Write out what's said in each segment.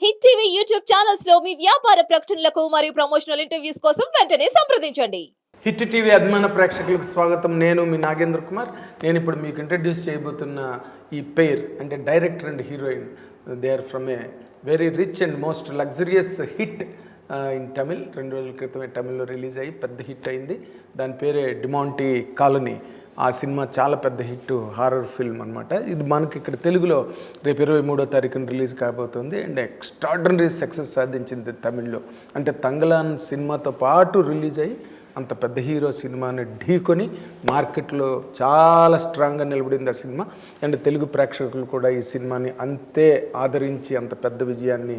Hit TV YouTube channels లో మీ వ్యాపార ప్రకటనలకు మరియు ప్రమోషనల్ ఇంటర్వ్యూస్ కోసం వెంటనే సంప్రదించండి. హిట్ టీవీ అభిమాన ప్రేక్షకులకు స్వాగతం. నేను మీ నాగేంద్ర కుమార్. నేను ఇప్పుడు మీకు ఇంట్రడ్యూస్ చేయబోతున్న ఈ పెయిర్ అంటే director and heroine. They are from a very rich and most luxurious hit in Tamil. 2 రోజుల క్రితమే తమిళ్లో రిలీజ్ అయ్యి పెద్ద హిట్ అయింది. దాని పేరే డిమాంటీ కాలనీ. ఆ సినిమా చాలా పెద్ద హిట్, హారర్ ఫిల్మ్ అనమాట. ఇది మనకి ఇక్కడ తెలుగులో రేపు 23వ తారీఖున రిలీజ్ కాబోతుంది అండ్ ఎక్స్ట్రాడినరీ సక్సెస్ సాధించింది తమిళ్లో. అంటే తంగలాన్ సినిమాతో పాటు రిలీజ్ అయ్యి అంత పెద్ద హీరో సినిమాని ఢీకొని మార్కెట్లో చాలా స్ట్రాంగ్గా నిలబడింది ఆ సినిమా. అండ్ తెలుగు ప్రేక్షకులు కూడా ఈ సినిమాని అంతే ఆదరించి అంత పెద్ద విజయాన్ని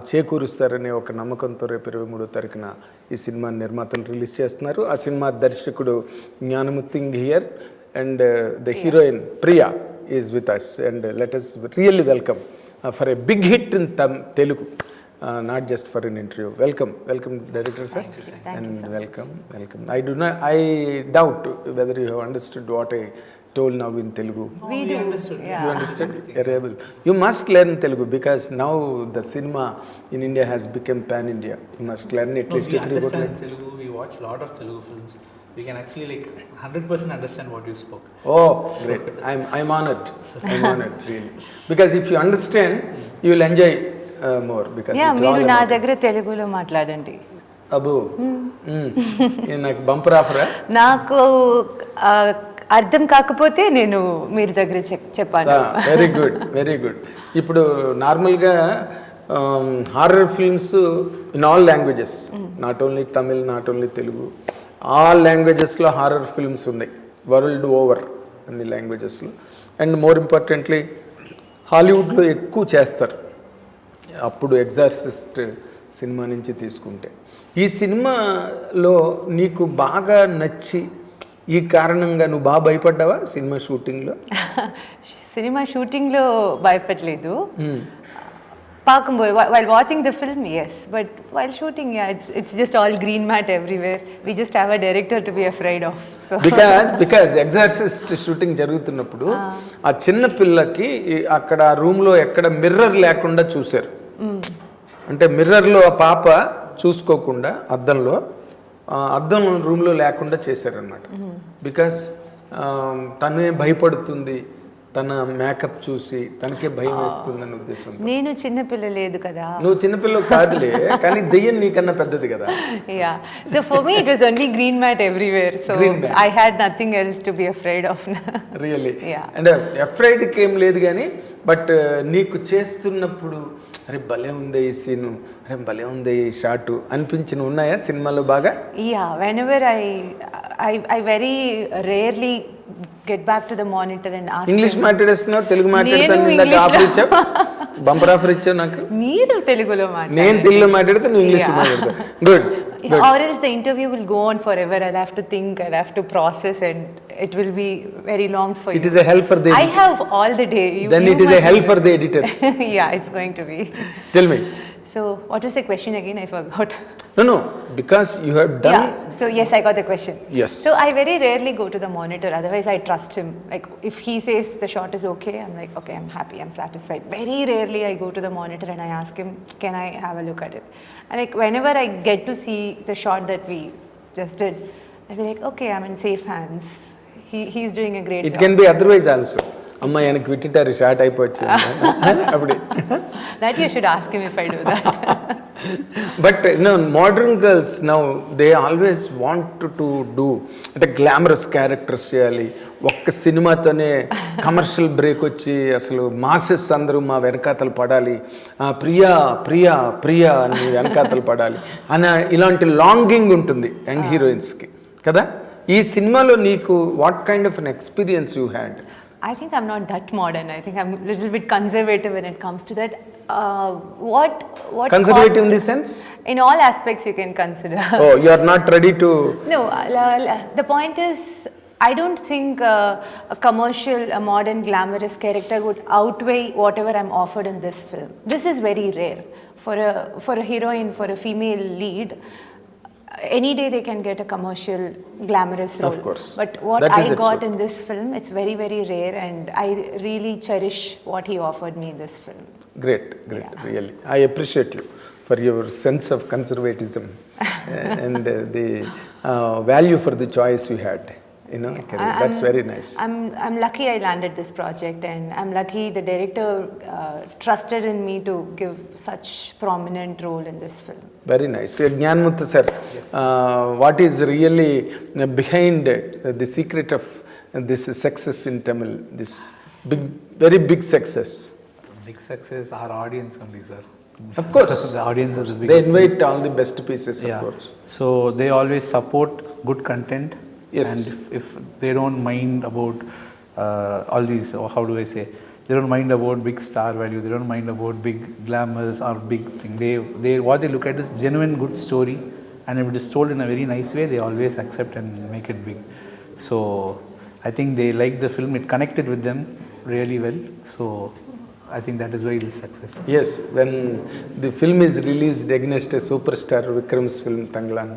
చేకూరుస్తారనే ఒక నమ్మకంతో రేపు 23వ తారీఖున ఈ సినిమా నిర్మాతలు రిలీజ్ చేస్తున్నారు. ఆ సినిమా దర్శకుడు Gnanamuthu here and the heroine Priya is with us and let us really welcome for a big hit in Telugu. Not just for an interview. Welcome director sir. Thank you, sir. welcome. I doubt whether you have understood what I told now in Telugu. We do. Understood. Yeah. You understood? You're able. You must learn Telugu because now the cinema in India has become pan India. You must learn at least 3 4 languages. Telugu. We watch a lot of Telugu films. We can actually 100% understand what you spoke. Oh, great. I'm honored. I'm honored really. Because if you understand, you will enjoy more because మీరు నా దగ్గర తెలుగులో మాట్లాడండి. అబ్బో నాకు bumper ఆఫరా? నాకు అర్థం కాకపోతే నేను మీరు దగ్గర చెప్పాను. Very good. ఇప్పుడు నార్మల్గా horror films in all languages, not only Tamil, not only Telugu, all లాంగ్వేజెస్లో హారర్ ఫిల్మ్స్ ఉన్నాయి వరల్డ్ ఓవర్, అన్ని లాంగ్వేజెస్లో. అండ్ మోర్ ఇంపార్టెంట్లీ హాలీవుడ్లో ఎక్కువ చేస్తారు. అప్పుడు ఎగ్జార్సిస్ట్ సినిమా నుంచి తీసుకుంటే ఈ సినిమాలో నీకు బాగా నచ్చి ఈ కారణంగా నువ్వు బాగా భయపడ్డావా సినిమా షూటింగ్లో? సినిమా షూటింగ్లో భయపడలేదు. While watching the film, yes, but while shooting, it's just all green mat everywhere. We just have a director to be afraid of. So because exorcist shooting జరుగుతున్నప్పుడు ఆ చిన్న పిల్లకి అక్కడ రూమ్లో ఎక్కడ మిర్రర్ లేకుండా చూశారు. అంటే మిర్రర్లో ఆ పాప చూసుకోకుండా అద్దం రూమ్లో లేకుండా చేశారనమాట. బికాస్ తనే భయపడుతుంది, తన మేకప్ చూసి తనకే భయం వేస్తుందన్న ఉద్దేశం. నేను చిన్నపిల్ల లేదు కదా. నువ్వు చిన్నపిల్ల కాదులే, కానీ దెయ్యం నీకన్నా పెద్దది కదా. Yeah, so for me it was only green mat everywhere, so I had nothing else to be afraid of. Really? Yeah. And afraid కేం లేదు కానీ బట్ నీకు చేస్తున్నప్పుడు అరే భలే ఉంది ఈ సీను, అరే భలే ఉంది ఈ షాటు అనిపించిన ఉన్నాయా సినిమాలో బాగా? Yeah, whenever I very rarely get back to the monitor and ask English మాట్లాడేస్తున్నావు, తెలుగు మాట్లాడతాను. ఆఫర్ ఇచ్చావు, బంపర్ ఆఫర్ ఇచ్చావు నాకు. మీరు తెలుగులో మాట్లాడు, నేను తెలుగులో మాట్లాడితే నువ్వు ఇంగ్లీష్లో మాట్లాడతావు. Good. Or else the interview will go on forever. I'll have to think, I'll have to process, and it will be very long for you. It is a hell for the I have all the day. Then it is a hell for the editors. Yeah, it's going to be. Tell me. So what was the question again? I forgot. No, because you have done. Yeah. So yes, I got the question. Yes. So I very rarely go to the monitor. Otherwise, I trust him. Like if he says the shot is okay, I'm like, okay, I'm happy, I'm satisfied. Very rarely I go to the monitor and I ask him, can I have a look at it? And like whenever I get to see the shot that we just did, I'll be like, okay, I'm in safe hands. He's doing a great job. It can be otherwise also. అమ్మ எனக்கு విట్టిటారు short అయిపోవచ్చు అప్పుడు. That you should ask him if I do that. But no, modern girls now they always want to do అంటే glamorous characters చేయాలి. ఒక్క సినిమాతోనే commercial break వచ్చి అసలు మాసెస్ అందరూ మా వెనకాతలు పడాలి, ప్రియా ప్రియా ప్రియా అని వెనకాతలు పడాలి అని ఇలాంటి లాంగింగ్ ఉంటుంది యంగ్ హీరోయిన్స్కి కదా. ఈ సినిమాలో నీకు what kind of an experience you had? I think I'm not that modern. I think I'm a little bit conservative when it comes to that. What conservative in the sense? In all aspects you can consider. Oh, you are not ready to. No, the point is I don't think a commercial, a modern glamorous character would outweigh whatever I'm offered in this film. This is very rare for a heroine, for a female lead. any day they can get a commercial glamorous role. Of course. But what That is I the got truth. in this film, it's very, very rare, and I really cherish what he offered me in this film. Great, really. I appreciate you for your sense of conservatism and the value for the choice you had. Career. That's very nice. I'm lucky I landed this project, and I'm lucky the director trusted in me to give such prominent role in this film. Very nice. Gnanamuthu sir, what is really behind the secret of this success in Tamil? This very big success. Big success, our audience only, sir. Of course. The audience is the They biggest. invite all the best pieces, of course. So they always support good content. Yes. And if they don't mind about all these, or how do I say, they don't mind about big star value, they don't mind about big glamours or big thing. They what they look at is genuine good story, and if it is told in a very nice way, they always accept and make it big. So I think they liked the film. It connected with them really well. So I think that is why this success. Yes, when the film is released against a superstar, Vikram's film Tanglan,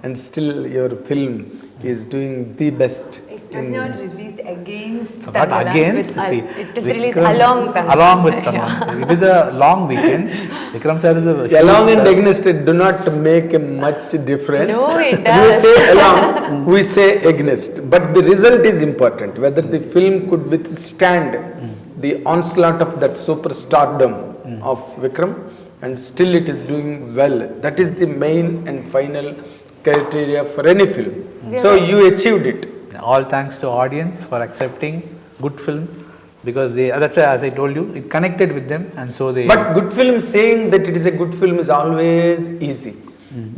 and still your film is doing the best. It was not released against Not Tangala, against, see. it is released Vikram- along Tangala. Along with Tangala. Sir. It is a long weekend. Vikram sir is a huge Along and star. against it do not make a much difference. No, it We does. say along, we say against, but the result is important. Whether the film could withstand the onslaught of that superstardom of Vikram, and still it is doing well. That is the main and final criteria for any film. So you achieved it. All thanks to audience for accepting good film, because they, that's why, as I told you, it connected with them, and so they. But good film, saying that it is a good film is always easy.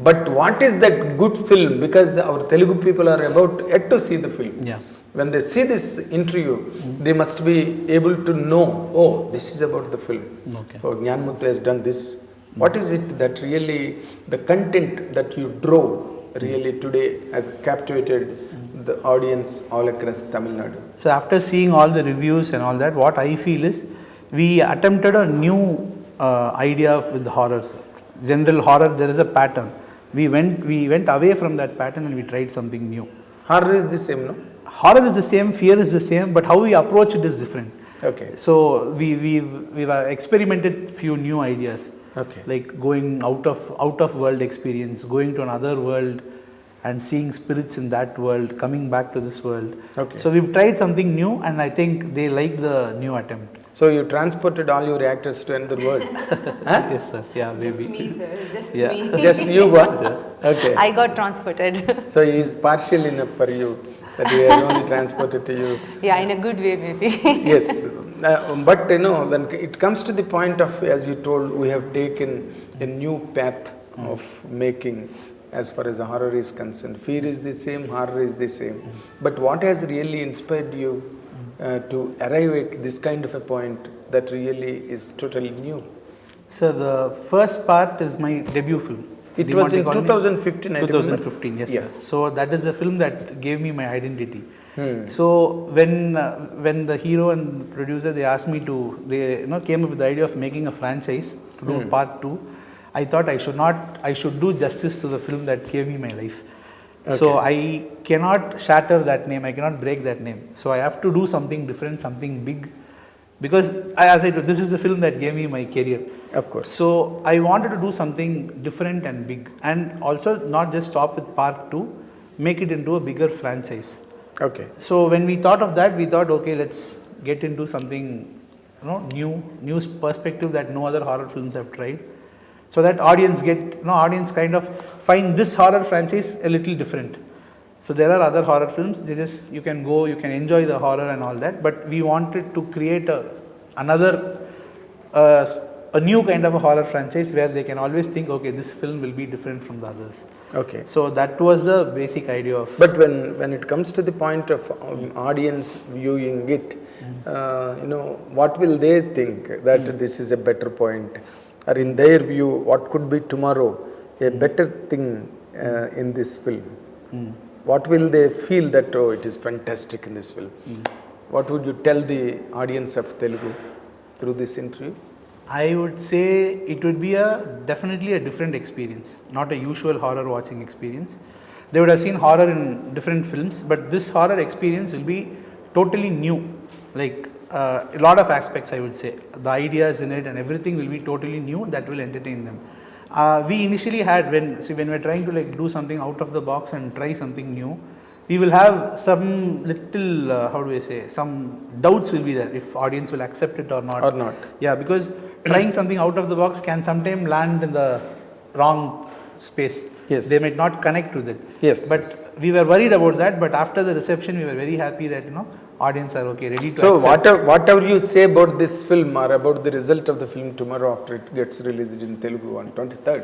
But what is that good film? Because our Telugu people are about yet to see the film. Yeah. When they see this interview, they must be able to know, oh, this is about the film. Okay. Oh, Gnanamuthu has done this. What is it that really, the content that you drove really today has captivated the audience all across Tamil Nadu? So after seeing all the reviews and all that, what I feel is we attempted a new idea with horrors. General horror, there is a pattern. We went away from that pattern and we tried something new. Horror is the same, no? Horror is the same, fear is the same, but how we approach it is different. Okay. So we've experimented few new ideas. Okay. Like going out of world experience, going to another world and seeing spirits in that world, coming back to this world. Okay. So we've tried something new, and I think they liked the new attempt. So you transported all your actors to another world? Huh? Yes, sir. Yeah, maybe. Just me, sir. Just Yeah. me. Just you got? Okay. I got transported. So he is partial enough for you that he has only transported to you. Yeah, in a good way, maybe. Yes, but when it comes to the point of, as you told, we have taken a new path of making as far as horror is concerned. Fear is the same, horror is the same. But what has really inspired you to arrive at this kind of a point that really is totally new? So the first part is my debut film. It was in Demonte Colony. 2015, I remember. 2015, yes. Yes. Sir. So that is a film that gave me my identity. So when the hero and producer, they asked me to, they came up with the idea of making a franchise to do part 2. I thought I should do justice to the film that gave me my life. Okay. So I cannot shatter that name, I cannot break that name. So I have to do something different, something big, because as I told, this is the film that gave me my career. Of course. So I wanted to do something different and big, and also not just stop with part 2, make it into a bigger franchise. Okay. So when we thought of that, we thought, okay, let's get into something new perspective that no other horror films have tried. So that audience kind of find this horror franchise a little different. So there are other horror films, you can go, you can enjoy the horror and all that, but we wanted to create a new kind of a horror franchise where they can always think, okay, this film will be different from the others. Okay. So that was the basic idea of. But when it comes to the point of audience viewing it, what will they think that this is a better point? Or in their view, what could be tomorrow a better thing in this film? What will they feel that, oh, it is fantastic in this film? What would you tell the audience of Telugu through this interview? I would say it would be definitely a different experience, not a usual horror watching experience. They would have seen horror in different films, but this horror experience will be totally new. Like a lot of aspects, I would say. The ideas in it and everything will be totally new that will entertain them. We initially had when we're trying to like do something out of the box and try something new, we will have some little how do I say, some doubts will be there if audience will accept it or not. Or not. Yeah, because trying something out of the box can sometimes land in the wrong space. Yes. They might not connect with it. Yes. But yes. we were worried about that. But after the reception, we were very happy that audience are okay, ready to So accept. whatever you say about this film or about the result of the film tomorrow after it gets released in Telugu on 23rd,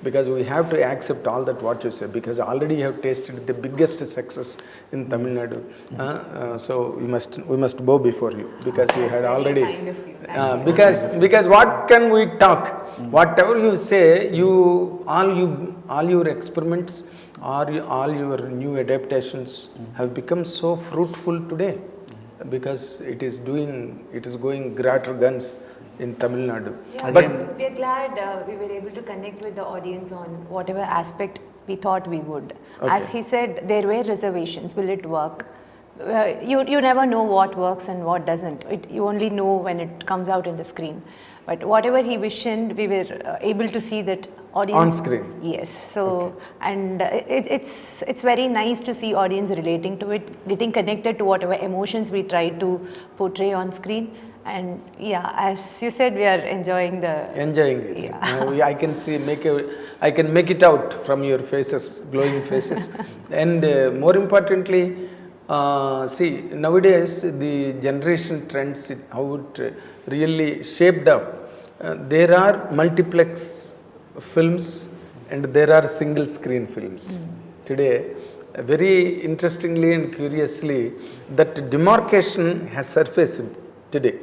because we have to accept all that what you say, because already you have tasted the biggest success in Tamil Nadu. So we must bow before you, because you had already. Kind of you. Because what can we talk? Whatever you say, all your experiments or all your new adaptations have become so fruitful today, because it is going greater guns in Tamil Nadu. Yeah, But we are glad we were able to connect with the audience on whatever aspect we thought we would. As Okay. he said, there were reservations. Will it work? You never know what works and what doesn't. You only know when it comes out in the screen. But whatever he visioned, we were able to see that audience On screen. Yes. So and it's very nice to see audience relating to it, getting connected to whatever emotions we try to portray on screen. And yeah, as you said, we are enjoying it. Yeah. I can I can make it out from your faces, glowing faces. And more importantly, see, nowadays the generation trends, how it really shaped up. There are multiplex films and there are single screen films. Today, very interestingly and curiously, that demarcation has surfaced today.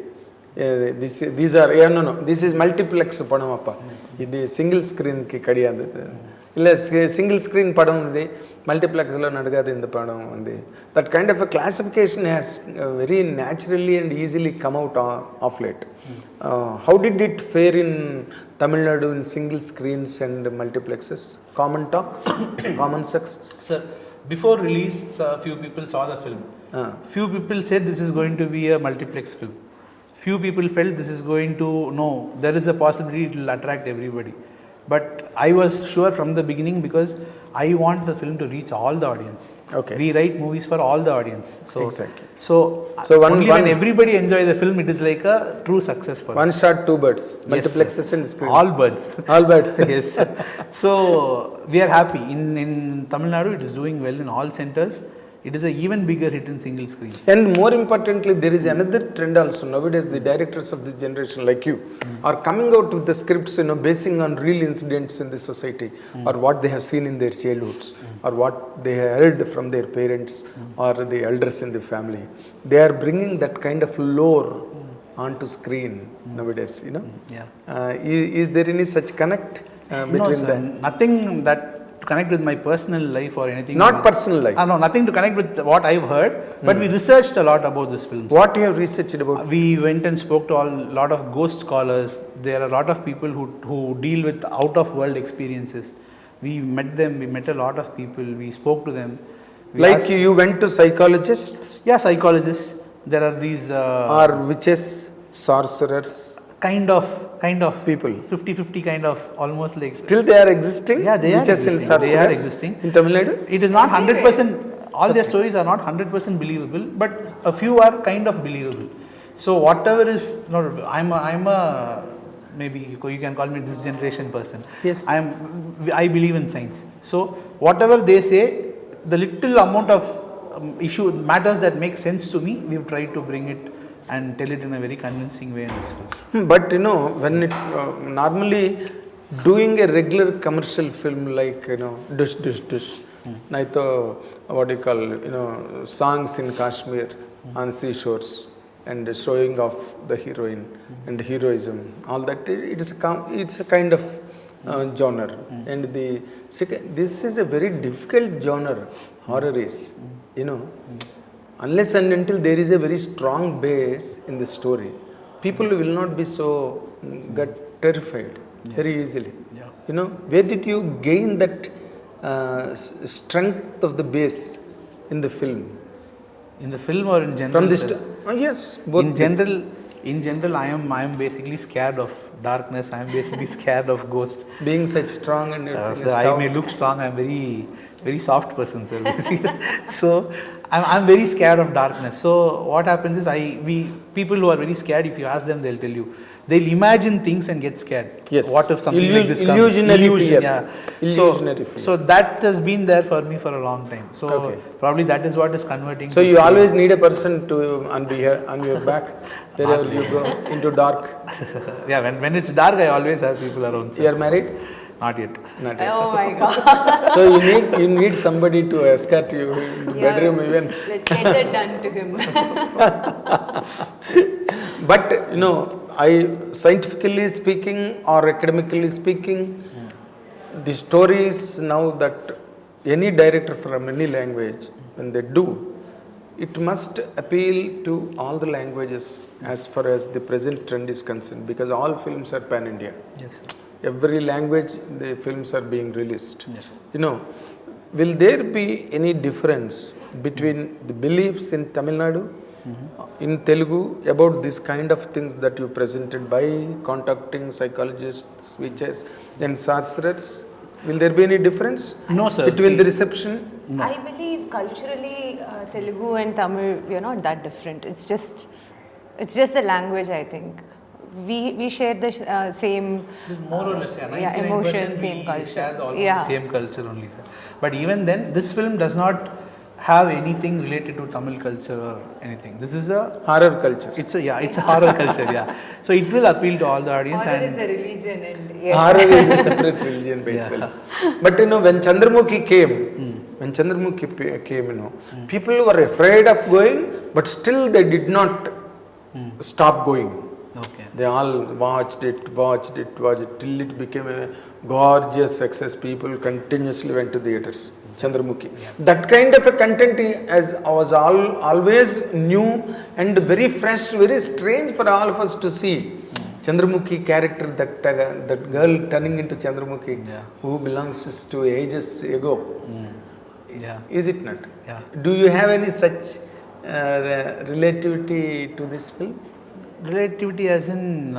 This is multiplex padamappa. This single screen ki kadiyadu. Illa single screen padam undi, multiplex lo nadagadu inda padam undi. That kind of a classification has very naturally and easily come out of late. How did it fare in Tamil Nadu in single screens and multiplexes? Common talk, common success. Sir, before release, a few people saw the film. Few people said this is going to be a multiplex film. Few people felt this is going to, no, there is a possibility it will attract everybody. But I was sure from the beginning, because I want the film to reach all the audience. Okay. We write movies for all the audience. So, Exactly. So when everybody enjoy the film, it is like a true success for us. One shot, two birds. Multiplexes and screen. All birds. All birds. Yes. So we are happy. In Tamil Nadu, it is doing well in all centers. It is an even bigger hit in single screens. And more importantly, there is another trend also. Nowadays, the directors of this generation, like you, are coming out with the scripts, basing on real incidents in the society, or what they have seen in their childhoods, or what they heard from their parents or the elders in the family. They are bringing that kind of lore onto screen nowadays. Yeah. Is there any such connect between No, sir, them? nothing that to connect with my personal life or anything. Not personal life. No, nothing to connect with what I've heard. But we researched a lot about this film. What you have researched about? We went and spoke to a lot of ghost scholars. There are a lot of people who deal with out of world experiences. We met them. We met a lot of people. We spoke to them. We Like asked, you went to psychologists? Yeah, psychologists. There are these Or witches, sorcerers? kind of People. 50-50 kind of, almost like. Still they are existing? Yeah, they are Witches and existing. They are sorcerers existing. in Tamil Nadu? It is not 100%, all their stories are not 100% believable, but a few are kind of believable. So whatever is, no, I'm a maybe you can call me this generation person. Yes. I believe in science. So whatever they say, the little amount of matters that make sense to me, we've tried to bring it and tell it in a very convincing way in this film. But when it normally doing a regular commercial film like dush dush dush, naito what do you call songs in Kashmir on seashores and showing off the heroine and heroism, all that it's a kind of genre, and this is a very difficult genre. Horror is, unless and until there is a very strong base in the story, people will not be so got terrified very easily. Yeah. You know, where did you gain that strength of the base in the film? In the film or in general? From this, sir? yes, both. In general, I am basically scared of darkness. I am basically scared of ghosts. Being such strong and So I may look strong. I am very soft person, sir. Basically. So I'm very scared of darkness. So what happens is people who are very scared, if you ask them, they'll tell you. They'll imagine things and get scared. Yes. What if something like this comes? Illusionary fear. Yeah. Illusionary fear. So that has been there for me for a long time. So Okay. probably that is what is converting. So to you scary. always need a person to on your back wherever you go into dark. Yeah, when it's dark, I always have people around. Sir. You are married? Not yet. Not yet. Oh my god. So you need somebody to escort you in the bedroom even. Let's get that done to him. But you know, scientifically speaking or academically speaking, the stories now that any director from any language, when they do, it must appeal to all the languages as far as the present trend is concerned, because all films are pan-India. Yes. Every language the films are being released. Yes. You know, will there be any difference between the beliefs in Tamil Nadu, in Telugu, about this kind of things that you presented by contacting psychologists, witches and sorcerers? Will there be any difference? No, sir. Between See, the reception? No. I believe culturally, Telugu and Tamil, we are not that different. It's just the language, I think. We share the same More or less, yeah. emotion, 99% same we culture. share the Yeah. same culture only, sir. But even then, this film does not have anything related to Tamil culture or anything. This is a Horror culture. it's a horror culture, yeah. So it will appeal to all the audience. Horror And is a religion, and yes. Horror is a separate religion by itself. But you know, when Chandramukhi came, you know, people were afraid of going, but still they did not stop going. okay. They all watched it till it became a gorgeous success. People continuously went to theatres. Chandramukhi. That kind of a content was always new and very fresh, very strange for all of us to see. Chandramukhi character, that girl turning into Chandramukhi, who belongs to ages ago. Yeah. Is it not? Yeah. Do you have any such relativity to this film? Relativity as in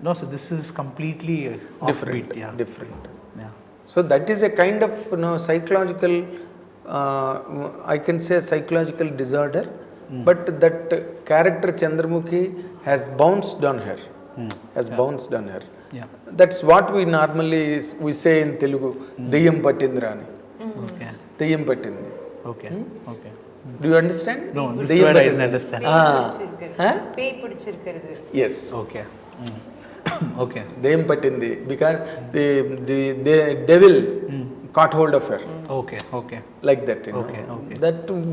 no, so this is completely Different. offbeat, yeah. Different. Yeah. So that is a kind of psychological, I can say psychological disorder, but that character Chandramukhi has bounced on her, bounced on her. Yeah. That's what we normally we say in Telugu, Diyam Pattindrani. Okay. Diyam Pattindi. Okay. Okay. Do you understand? No, this Diyam word I didn't Pattindi. understand. பேய் பிடிச்சிருக்கிறது. Yes. Okay. Okay. Diyam Pattindi, because the devil caught hold of her. Okay. Okay. Like that, you know. Okay, okay.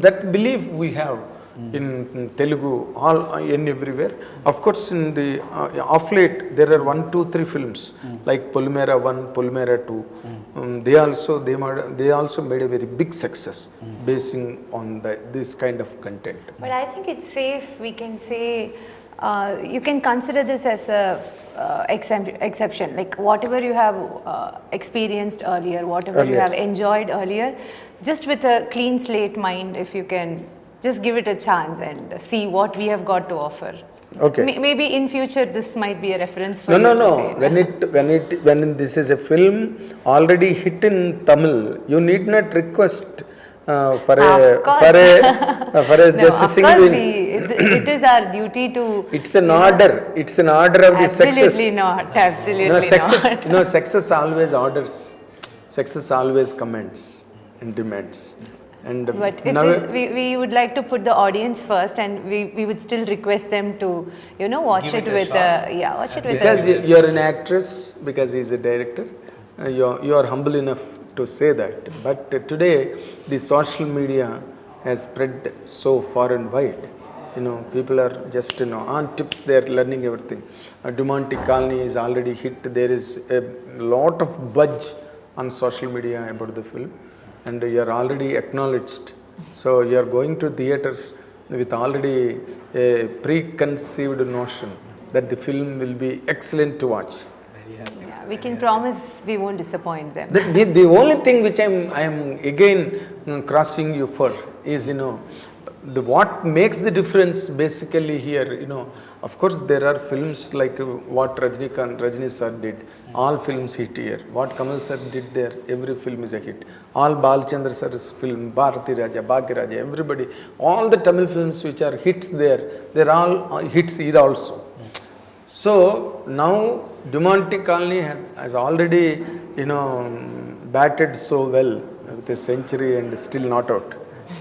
That belief we have in Telugu, all and everywhere. Of course, in the of late there are 1, 2, 3 films like Polumera 1, Polumera 2. They also made a very big success basing on this kind of content. But I think it's safe. We can say you can consider this as a exception. Like whatever you have experienced earlier, whatever you have enjoyed earlier, just with a clean slate mind, if you can just give it a chance and see what we have got to offer. Okay. Maybe in future this might be a reference for No, you to say. When this is a film already hit in Tamil, you need not request for a just a single. It is our duty to. It's an order. It's an order of the success. Absolutely not. Absolutely not. No, success always orders. Success always commands and demands. And But we would like to put the audience first, and we would still request them to watch Give it it a with shot. watch it with because you're an actress, because he's a director, you are humble enough to say that. But today the social media has spread so far and wide. People are just on tips. They are learning everything. Demonte colony is already hit. There is a lot of buzz on social media about the film, and you are already acknowledged. So you are going to theaters with already a preconceived notion that the film will be excellent to watch. Yeah, we can promise we won't disappoint them. The only thing which I am again crossing you for is, what makes the difference basically here, of course there are films like what Rajni sir did, all films hit here. What Kamal sir did there, every film is a hit. All Balchandra sir's film, Bharati Raja, Bhagya Raja, everybody, all the Tamil films which are hits there, they're all hits here also. So now Demonte colony has already, batted so well with a century and still not out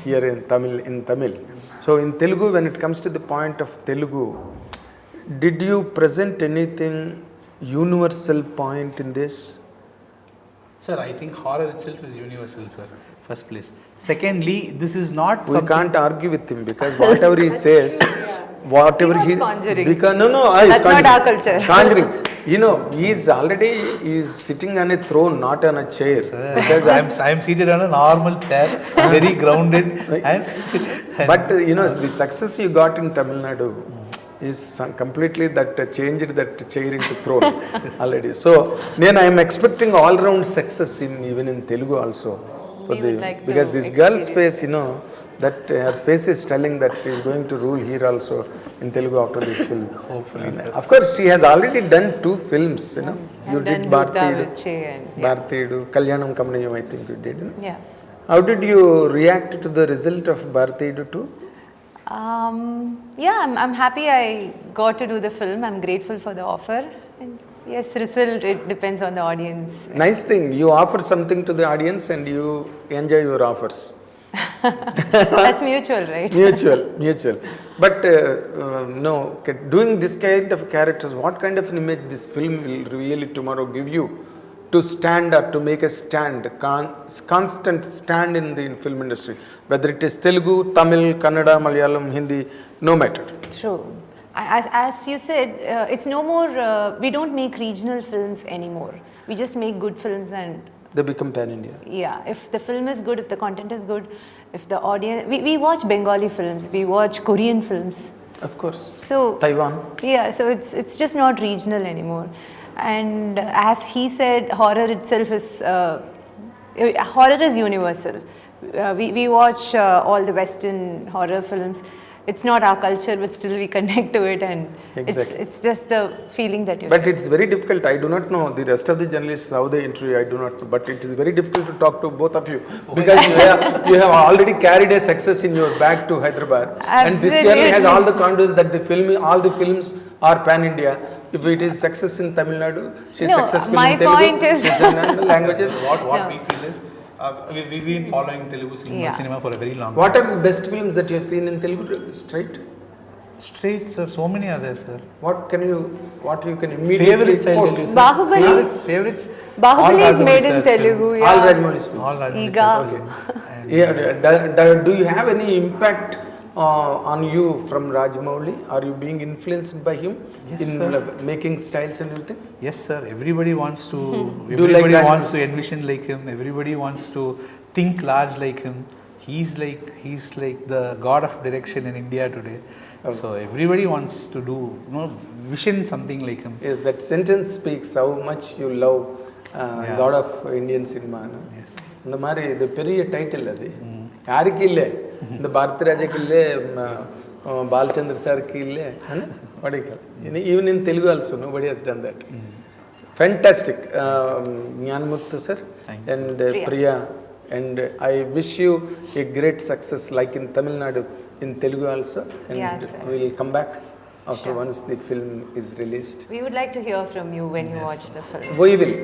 here in Tamil. So in Telugu, when it comes to the point of Telugu, did you present anything universal point in this? Sir, I think horror itself is universal, sir. First place. Secondly, this is not. We can't argue with him because whatever he says, whatever he. Conjuring. Because no, That's not our culture. Conjuring. He is sitting on a throne, not on a chair. Because I'm seated on a normal chair, very grounded, and but the success you got in Tamil Nadu is completely that changed that chair into throne already. So then I am expecting all round success even in Telugu also. Because this girl's face, that her face is telling that she is going to rule here also in Telugu after this film. Hopefully, of course, she has already done 2 films. You did Bharatidu, Kalyanam Kamanayam, I think you did. Yeah. How did you react to the result of Bharatidu too? Yeah, I'm happy I got to do the film. I'm grateful for the offer. And yes, result, it depends on the audience. Nice thing. You offer something to the audience and you enjoy your offers. That's mutual, right? Mutual. But no, doing this kind of characters, what kind of an image this film will really tomorrow give you to stand up, to make a stand, constant stand in the film industry, whether it is Telugu, Tamil, Kannada, Malayalam, Hindi, no matter. True. As you said, it's no more, we don't make regional films anymore. We just make good films and they become pan-India. Yeah, if the film is good, if the content is good, if the audience, we watch Bengali films, we watch Korean films. Of course. So Taiwan. Yeah, so it's just not regional anymore. And as he said, horror itself is universal. We watch all the Western horror films. It's not our culture, but still we connect to it, and exactly. it's just the feeling that you But get. it's very difficult. I do not know the rest of the journalists how they interview. I do not know. But it is very difficult to talk to both of you because you have already carried a success in your bag to Hyderabad. Absolutely. And this girl has all the confidence that all the films are pan-India. If it is success in Tamil Nadu, she is successful my in Telugu. point is- She's in other languages. What No. we feel is, we've been following Telugu cinema for a very long time. What are the best films that you have seen in Telugu straight? Straight, sir, so many others, sir. What you can immediately Favorites, I'll quote? tell you, sir. Bahubali? Favorites. Bahubali all is made in Rajamouli sir's Telugu. films. Yeah. All Rajmouli's films. All Rajamouli Iga. sir's films. Yeah, do you have any impact on you from Rajmouli? Are you being influenced by him Yes, in sir. Making styles and everything? Yes, sir. Everybody wants to. Do Everybody like wants to envision like him. Everybody wants to think large like him. He's like the god of direction in India today. Okay. So everybody wants to do, vision something like him. Yes, that sentence speaks how much you love Yeah. God of Indian cinema. No? Yes. இந்த மாதிரி இது பெரிய title அது யாருக்கு இல்லை இந்த பாரதி ராஜாக்கு இல்லை பாலச்சந்திர சாருக்கு இல்லை even in Telugu also nobody has done that. Fantastic. Gnanamuthu sir and Priya, and I wish you a great success like in Tamil Nadu, in Telugu also, and Yeah, sir. we will come back after Sure. once the film is released. We would like to hear from you when you watch the film. We will.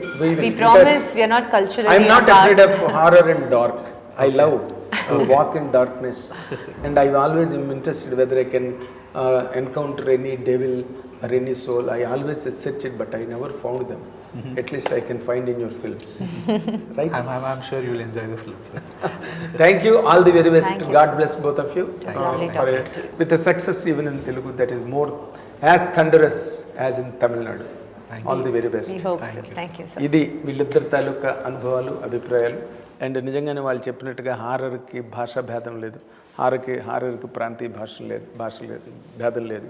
We promise we are not culturally I am not apart. afraid of horror and dark. I love to walk in darkness, and I always am interested whether I can encounter any devil or any soul. I always search it, but I never found them. At least I can find in your films. Right? I'm sure you will enjoy the film, sir. Thank you. All the very best. Thank you, God sir. bless both of you. It was lovely talking to you. With a success even in Telugu that is more as thunderous as in Tamil Nadu. All the very We best. hope so. Thank you, sir. ఇది వీళ్ళిద్దరి తాలూకా అనుభవాలు, అభిప్రాయాలు. And నిజంగానే వాళ్ళు చెప్పినట్టుగా హారర్కి భాషా భేదం లేదు, హారర్కి ప్రాంతీయ భాష లేదు, భేదం లేదు.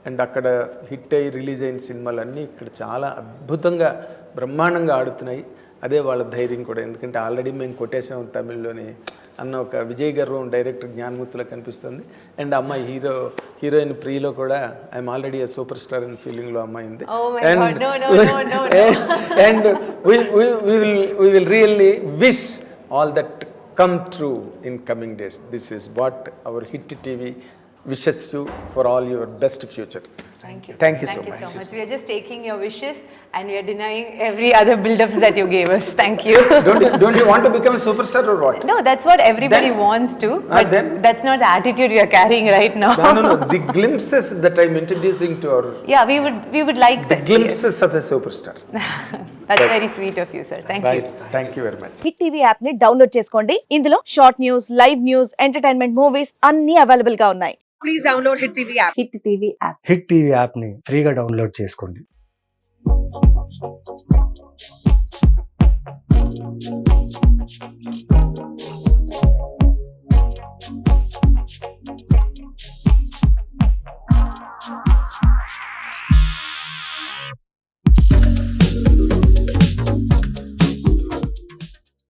అండ్ అక్కడ హిట్ అయ్యి రిలీజ్ అయిన సినిమాలన్నీ ఇక్కడ చాలా అద్భుతంగా బ్రహ్మాండంగా ఆడుతున్నాయి. అదే వాళ్ళ ధైర్యం కూడా, ఎందుకంటే ఆల్రెడీ మేము కొట్టేసాం తమిళ్లోని అన్న ఒక విజయ్ గర్వం డైరెక్టర్ జ్ఞానమూర్తిలో కనిపిస్తుంది. అండ్ అమ్మాయి హీరోయిన్ ప్రియలో కూడా I'm already A super star అనే ఫీలింగ్లో అమ్మాయి ఉంది. Oh my God, no. And we will really wish all that come true in coming days. This is what our Hit TV wishes you for all your best future. Thank you. Thank you so Thank you much. so much. We are just taking your wishes and we are denying every other build-ups that you gave us. Thank you. Don't you want to become a superstar or what? No, that's what everybody Then- wants to, but then? that's not the attitude we are carrying right now. No. The glimpses that I'm introducing to our Yeah, we would like the that. glimpses of a superstar. That's very sweet of you, sir. Thank you. Right. Thank you very much. Hit TV app ని download చేసుకోండి. ఇందులో short news, live news, entertainment movies అన్ని available గా ఉన్నాయి. Please download hit TV app. Hit TV app. Hit TV యాప్ని ఫ్రీగా download చేసుకోండి.